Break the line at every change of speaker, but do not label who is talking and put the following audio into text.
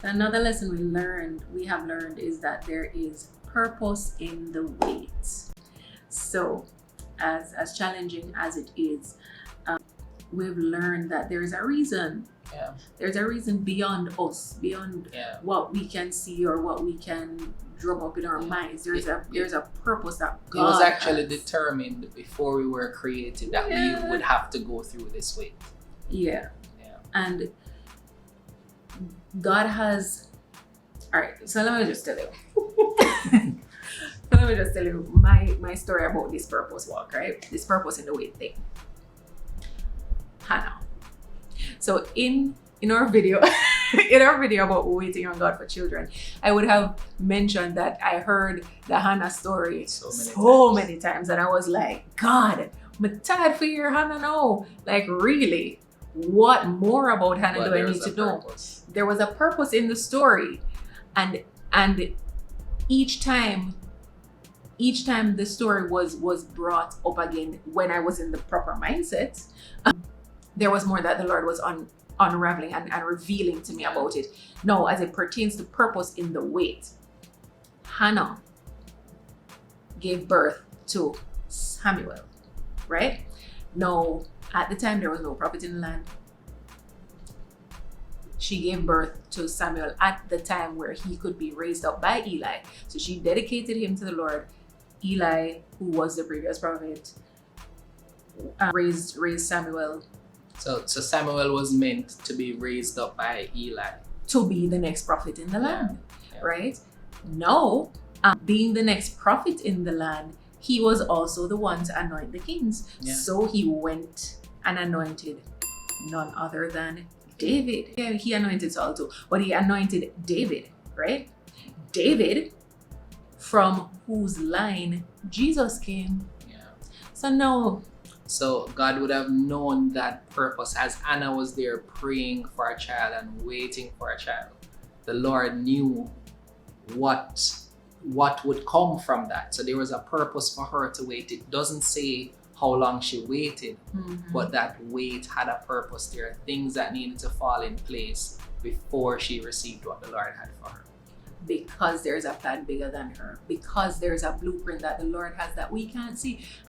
Another lesson we have learned is that there is purpose in the wait. So, as challenging as it is, we've learned that there's a reason.
Yeah.
There's a reason beyond us, beyond what we can see or what we can drum up in our minds. There's a purpose that God
it was actually
has.
Determined before we were created that we would have to go through this way.
Yeah. And God has. All right. So let me just tell you. Let me just tell you my story about this purpose walk, right? This purpose in the wait thing. Hannah. So in our video, in our video about waiting on God for children, I would have mentioned that I heard the Hannah story so many times, and I was like, God, I'm tired for your Hannah now. Like, really, what more about Hannah do I need to know? There was a purpose in the story, and each time the story was brought up again when I was in the proper mindset, there was more that the Lord was unraveling and revealing to me about it. Now, as it pertains to purpose in the wait, Hannah gave birth to Samuel, right? Now, at the time, there was no prophet in the land. She gave birth to Samuel at the time where he could be raised up by Eli. So she dedicated him to the Lord. Eli, who was the previous prophet, raised Samuel.
So Samuel was meant to be raised up by Eli.
To be the next prophet in the land, right? Now, being the next prophet in the land, he was also the one to anoint the kings.
Yeah.
So he went and anointed none other than David. Yeah, he anointed Saul too, but he anointed David, right? David, from whose line Jesus came.
Yeah.
So now,
so God would have known that purpose as Anna was there praying for a child and waiting for a child. The Lord knew what would come from that. So there was a purpose for her to wait. It doesn't say how long she waited, but that wait had a purpose. There are things that needed to fall in place before she received what the Lord had for her.
Because there's a plan bigger than her. Because there's a blueprint that the Lord has that we can't see.